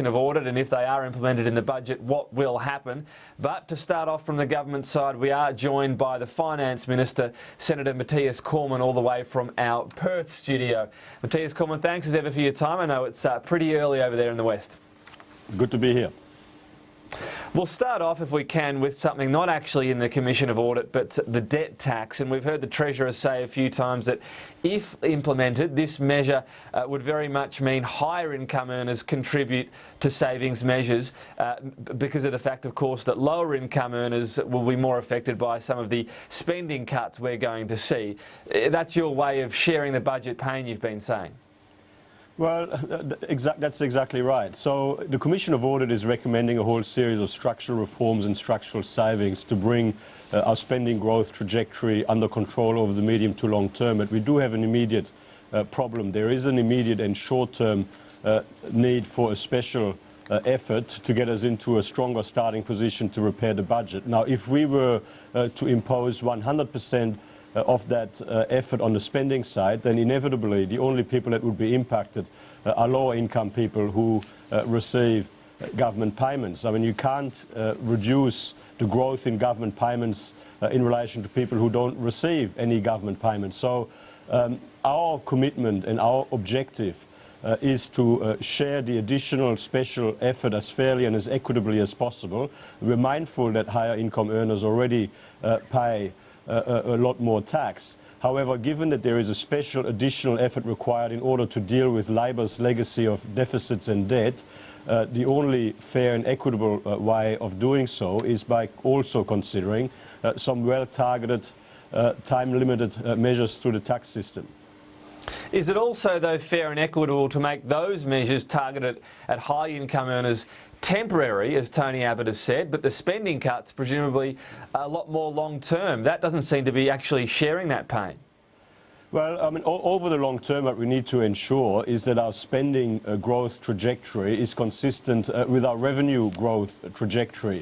of Audit, and if they are implemented in the budget, what will happen. But to start off from the government side, we are joined by the Finance Minister, Senator Mathias Cormann, all the way from our Perth studio. Mathias Cormann, thanks as ever for your time. I know it's pretty early over there in the West. Good to be here. We'll start off, if we can, with something not actually in the Commission of Audit, but the debt tax. And we've heard the Treasurer say a few times that if implemented, this measure would very much mean higher income earners contribute to savings measures because of the fact, of course, that lower income earners will be more affected by some of the spending cuts we're going to see. That's your way of sharing the budget pain, you've been saying. Well, that's exactly right. So the Commission of Audit is recommending a whole series of structural reforms and structural savings to bring our spending growth trajectory under control over the medium to long term. But we do have an immediate problem. There is an immediate and short-term need for a special effort to get us into a stronger starting position to repair the budget. Now, if we were to impose 100% of that effort on the spending side, then inevitably the only people that would be impacted are lower income people who receive government payments. I mean, you can't reduce the growth in government payments in relation to people who don't receive any government payments. So our commitment and our objective is to share the additional special effort as fairly and as equitably as possible. We're mindful that higher income earners already pay a lot more tax. However, given that there is a special additional effort required in order to deal with Labor's legacy of deficits and debt, the only fair and equitable way of doing so is by also considering some well-targeted, time-limited measures through the tax system. Is it also, though, fair and equitable to make those measures targeted at high-income earners temporary, as Tony Abbott has said, but the spending cuts presumably a lot more long-term? That doesn't seem to be actually sharing that pain. Well, I mean, over the long term, what we need to ensure is that our spending growth trajectory is consistent with our revenue growth trajectory.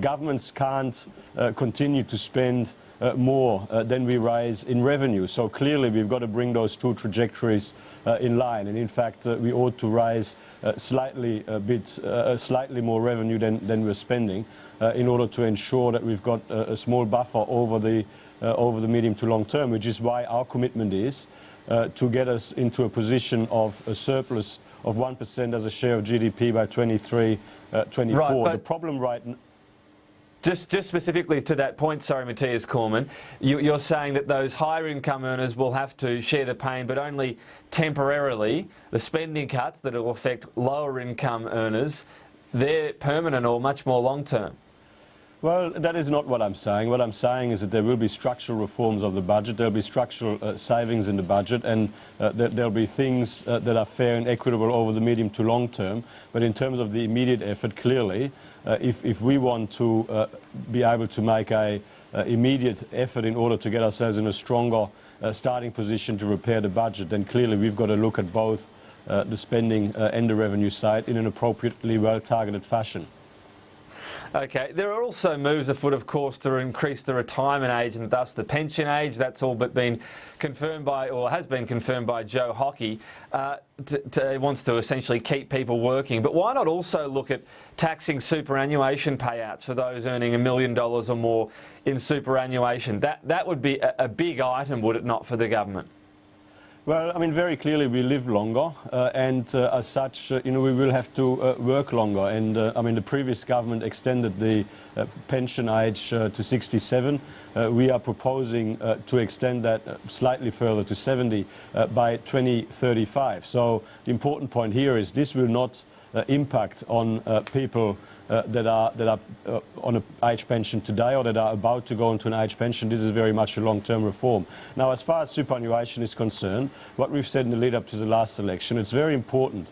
Governments can't continue to spend more than we raise in revenue. So clearly we've got to bring those two trajectories in line. And in fact, we ought to raise slightly more revenue than we're spending in order to ensure that we've got a small buffer over the medium to long term, which is why our commitment is to get us into a position of a surplus of 1% as a share of GDP by 23-24. Right, the problem right now. Just specifically to that point, sorry, Mathias Cormann, you're saying that those higher income earners will have to share the pain, but only temporarily. The spending cuts that will affect lower income earners, they're permanent or much more long term. Well, that is not what I'm saying. What I'm saying is that there will be structural reforms of the budget, there'll be structural savings in the budget, and there'll be things that are fair and equitable over the medium to long term. But in terms of the immediate effort, clearly, if we want to be able to make an immediate effort in order to get ourselves in a stronger starting position to repair the budget, then clearly we've got to look at both the spending and the revenue side in an appropriately well-targeted fashion. Okay, there are also moves afoot, of course, to increase the retirement age and thus the pension age. That's all but been confirmed by, or has been confirmed by Joe Hockey. Wants to essentially keep people working. But why not also look at taxing superannuation payouts for those earning $1 million or more in superannuation? That would be a big item, would it not, for the government? Well, I mean, very clearly we live longer, and as such, we will have to work longer. And I mean, the previous government extended the pension age to 67. We are proposing to extend that slightly further to 70 by 2035. So the important point here is this will not impact on people that are on an age pension today or that are about to go into an age pension. This is very much a long-term reform. Now, as far as superannuation is concerned, what we've said in the lead-up to the last election, it's very important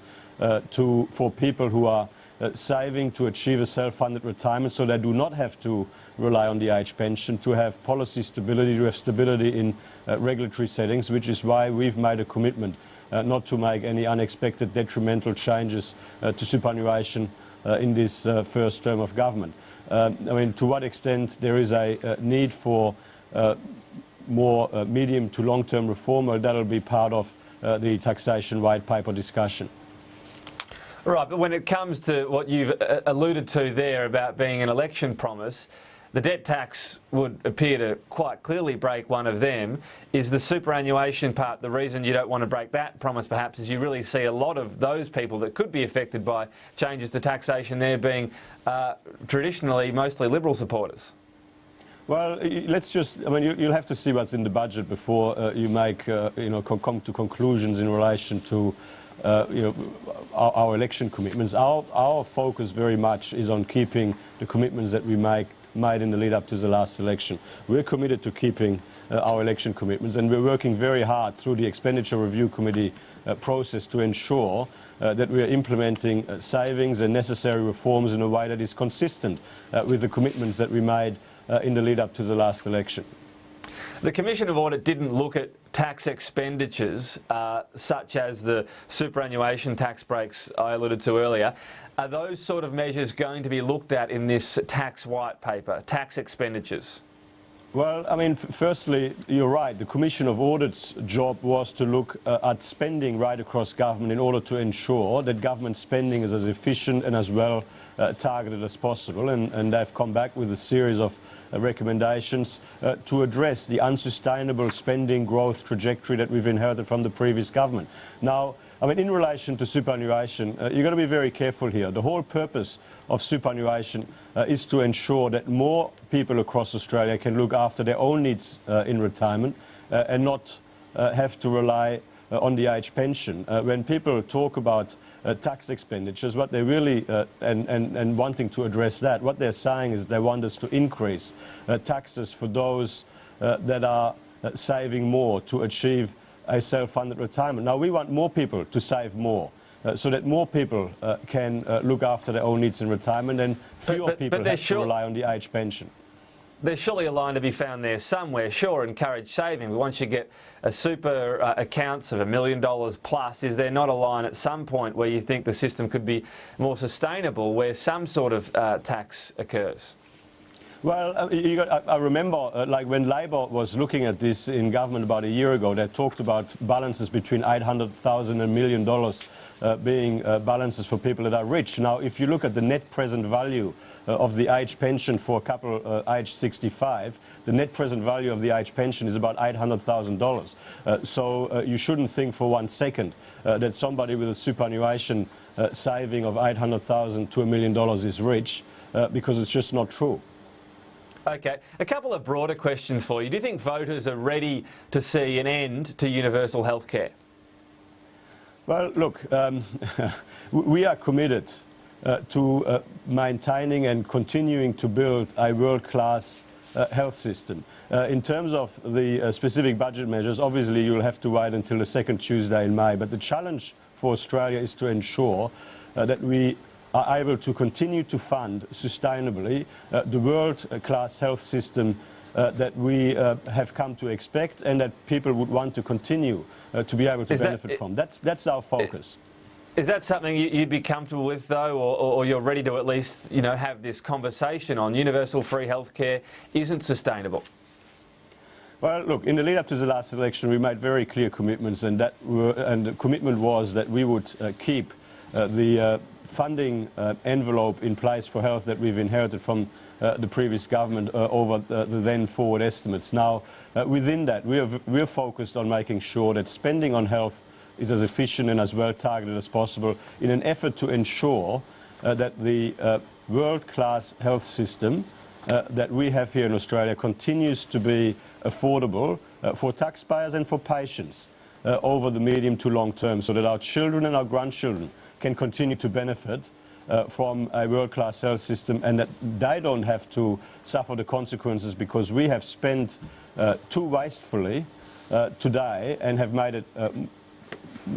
for people who are saving to achieve a self-funded retirement, so they do not have to rely on the age pension, to have policy stability, to have stability in regulatory settings, which is why we've made a commitment not to make any unexpected detrimental changes to superannuation in this first term of government. I mean, to what extent there is a need for more medium to long-term reform, well, that'll be part of the taxation white paper discussion. Right, but when it comes to what you've alluded to there about being an election promise, the debt tax would appear to quite clearly break one of them. Is the superannuation part the reason you don't want to break that promise, perhaps, is you really see a lot of those people that could be affected by changes to taxation there being traditionally mostly Liberal supporters? Well, let's just, I mean, you'll have to see what's in the budget before you make, come to conclusions in relation to, our election commitments. Our focus very much is on keeping the commitments that we made in the lead up to the last election. We're committed to keeping our election commitments, and we're working very hard through the Expenditure Review Committee process to ensure that we are implementing savings and necessary reforms in a way that is consistent with the commitments that we made in the lead up to the last election. The Commission of Audit didn't look at tax expenditures such as the superannuation tax breaks I alluded to earlier. Are those sort of measures going to be looked at in this tax white paper, tax expenditures? Well, I mean, firstly, you're right. The Commission of Audit's job was to look at spending right across government in order to ensure that government spending is as efficient and as well targeted as possible. And they've come back with a series of recommendations to address the unsustainable spending growth trajectory that we've inherited from the previous government. Now, I mean, in relation to superannuation, you've got to be very careful here. The whole purpose of superannuation is to ensure that more people across Australia can look after their own needs in retirement and not have to rely on the age pension. When people talk about tax expenditures, what they really, and wanting to address that, what they're saying is they want us to increase taxes for those that are saving more to achieve a self-funded retirement. Now, we want more people to save more so that more people can look after their own needs in retirement and fewer people have to rely on the age pension. There's surely a line to be found there somewhere. Sure, encourage saving, but once you get a super accounts of $1 million plus, is there not a line at some point where you think the system could be more sustainable, where some sort of tax occurs? Well, I remember like when Labor was looking at this in government about a year ago, they talked about balances between $800,000 and $1 million being balances for people that are rich. Now, if you look at the net present value of the age pension for a couple aged 65, the net present value of the age pension is about $800,000. So you shouldn't think for 1 second that somebody with a superannuation saving of $800,000 to $1 million is rich, because it's just not true. Okay, a couple of broader questions for you. Do you think voters are ready to see an end to universal health care? Well, look, we are committed to maintaining and continuing to build a world-class health system. In terms of the specific budget measures, obviously you'll have to wait until the second Tuesday in May. But the challenge for Australia is to ensure that we are able to continue to fund sustainably the world-class health system that we have come to expect and that people would want to continue to be able to benefit from. That's our focus. Is that something you'd be comfortable with, though, or you're ready to at least, have this conversation on universal free healthcare isn't sustainable? Well, look, in the lead up to the last election, we made very clear commitments, and the commitment was that we would keep the funding envelope in place for health that we've inherited from the previous government over the then forward estimates. Now, within that, we're focused on making sure that spending on health is as efficient and as well targeted as possible in an effort to ensure that the world-class health system that we have here in Australia continues to be affordable for taxpayers and for patients over the medium to long term, so that our children and our grandchildren can continue to benefit from a world-class health system and that they don't have to suffer the consequences because we have spent too wastefully today and have made it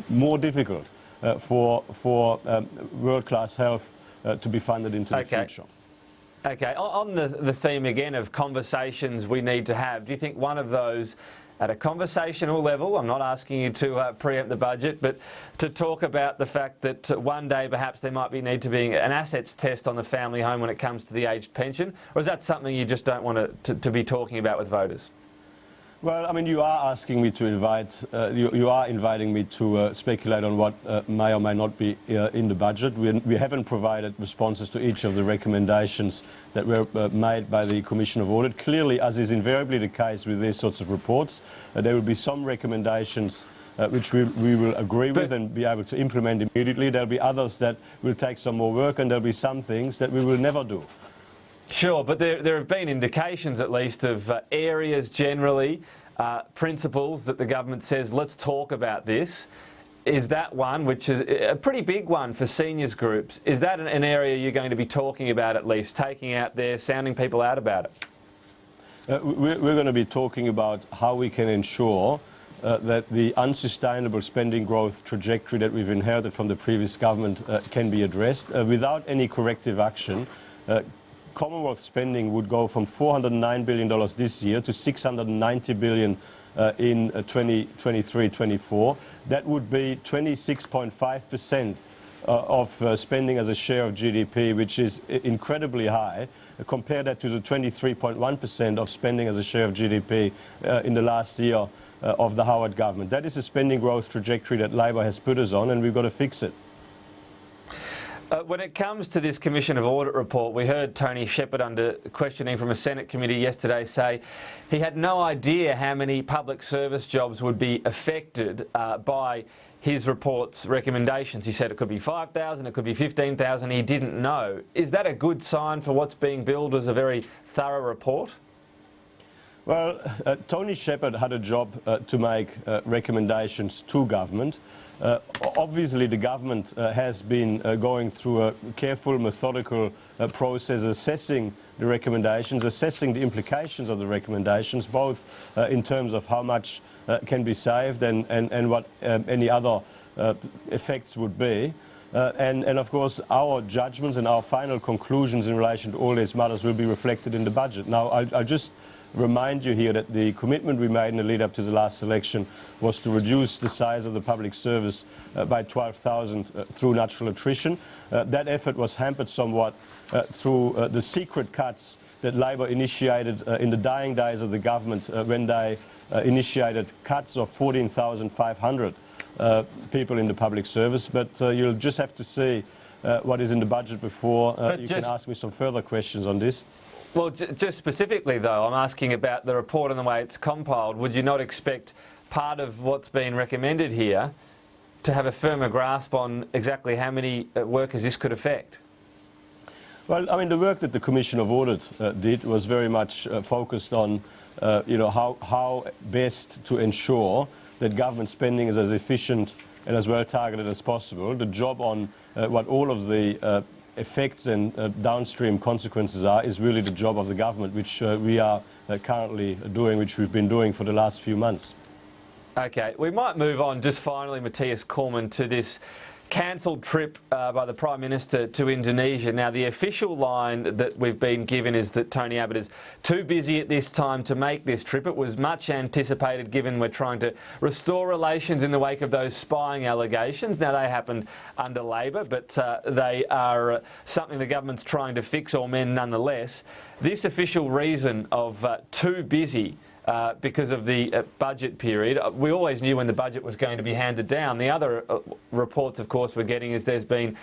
more difficult for world-class health to be funded into the future. Okay, on the theme again of conversations we need to have, do you think one of those at a conversational level, I'm not asking you to preempt the budget, but to talk about the fact that one day perhaps there might need to be an assets test on the family home when it comes to the aged pension, or is that something you just don't want to be talking about with voters? Well, I mean, you are asking me to you are inviting me to speculate on what may or may not be in the budget. We haven't provided responses to each of the recommendations that were made by the Commission of Audit. Clearly, as is invariably the case with these sorts of reports, there will be some recommendations which we will agree with and be able to implement immediately. There will be others that will take some more work, and there will be some things that we will never do. Sure, but there have been indications at least of areas generally, principles that the government says, let's talk about this. Is that one, which is a pretty big one for seniors groups, is that an area you're going to be talking about at least, taking out there, sounding people out about it? We're going to be talking about how we can ensure that the unsustainable spending growth trajectory that we've inherited from the previous government can be addressed. Without any corrective action, Commonwealth spending would go from $409 billion this year to $690 billion in 2023-24. That would be 26.5% of spending as a share of GDP, which is incredibly high. Compare that to the 23.1% of spending as a share of GDP in the last year of the Howard government. That is a spending growth trajectory that Labor has put us on, and we've got to fix it. When it comes to this Commission of Audit report, we heard Tony Shepherd under questioning from a Senate committee yesterday say he had no idea how many public service jobs would be affected by his report's recommendations. He said it could be 5,000, it could be 15,000, he didn't know. Is that a good sign for what's being billed as a very thorough report? Well, Tony Shepherd had a job to make recommendations to government. Obviously, the government has been going through a careful, methodical process, assessing the recommendations, assessing the implications of the recommendations, both in terms of how much can be saved and what any other effects would be. And of course, our judgments and our final conclusions in relation to all these matters will be reflected in the budget. Now, I just remind you here that the commitment we made in the lead up to the last election was to reduce the size of the public service by 12,000 through natural attrition. That effort was hampered somewhat through the secret cuts that Labor initiated in the dying days of the government when they initiated cuts of 14,500 people in the public service. But you'll just have to see what is in the budget before you can ask me some further questions on this. Well, just specifically, though, I'm asking about the report and the way it's compiled. Would you not expect part of what's been recommended here to have a firmer grasp on exactly how many workers this could affect? Well, I mean, the work that the Commission of Audit did was very much focused on, how best to ensure that government spending is as efficient and as well targeted as possible. The job on what all of the effects and downstream consequences are is really the job of the government, which we are currently doing, which we've been doing for the last few months. Okay, we might move on just finally, Mathias Cormann, to this cancelled trip by the Prime Minister to Indonesia. Now, the official line that we've been given is that Tony Abbott is too busy at this time to make this trip. It was much anticipated, given we're trying to restore relations in the wake of those spying allegations. Now, they happened under Labor, but they are something the government's trying to fix or mend nonetheless. This official reason of too busy because of the budget period. We always knew when the budget was going to be handed down. The other reports, of course, we're getting is there's been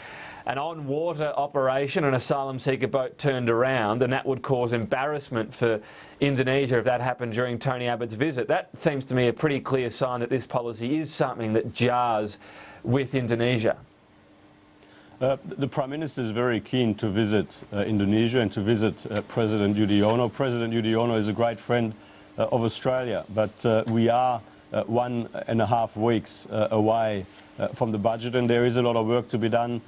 an on-water operation, an asylum seeker boat turned around, and that would cause embarrassment for Indonesia if that happened during Tony Abbott's visit. That seems to me a pretty clear sign that this policy is something that jars with Indonesia. The Prime Minister is very keen to visit Indonesia and to visit President Yudhoyono. President Yudhoyono is a great friend of Australia, but we are 1.5 weeks away from the budget, and there is a lot of work to be done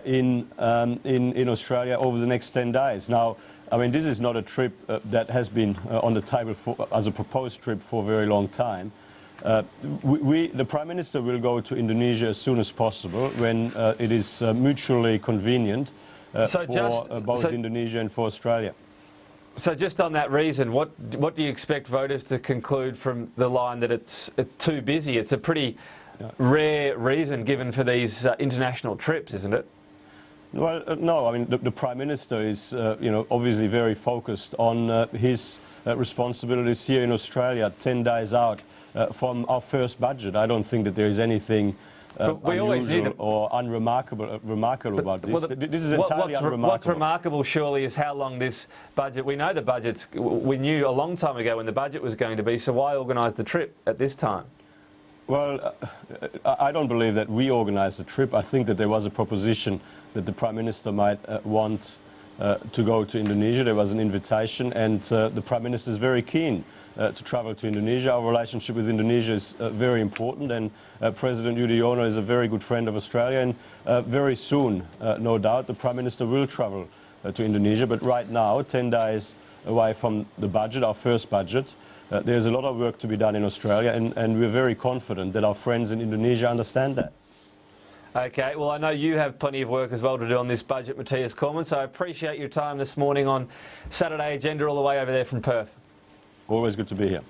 in Australia over the next 10 days. Now, I mean, this is not a trip that has been on the table as a proposed trip for a very long time. The Prime Minister will go to Indonesia as soon as possible when it is mutually convenient for both Indonesia and for Australia. So just on that reason, what do you expect voters to conclude from the line that it's too busy? It's a pretty rare reason given for these international trips, isn't it? Well, no. I mean, the Prime Minister is, obviously very focused on his responsibilities here in Australia, 10 days out from our first budget. I don't think that there is anything unusual or remarkable about this. This is entirely unremarkable. What's remarkable, surely, is how long this budget. We know the budget's. We knew a long time ago when the budget was going to be. So why organise the trip at this time? Well, I don't believe that we organised the trip. I think that there was a proposition that the Prime Minister might want to go to Indonesia. There was an invitation, and the Prime Minister is very keen to travel to Indonesia. Our relationship with Indonesia is very important, and President Yudhoyono is a very good friend of Australia, and very soon, no doubt, the Prime Minister will travel to Indonesia. But right now, 10 days away from the budget, our first budget, there's a lot of work to be done in Australia, and we're very confident that our friends in Indonesia understand that. Okay, well, I know you have plenty of work as well to do on this budget, Mathias Cormann, so I appreciate your time this morning on Saturday Agenda all the way over there from Perth. Always good to be here.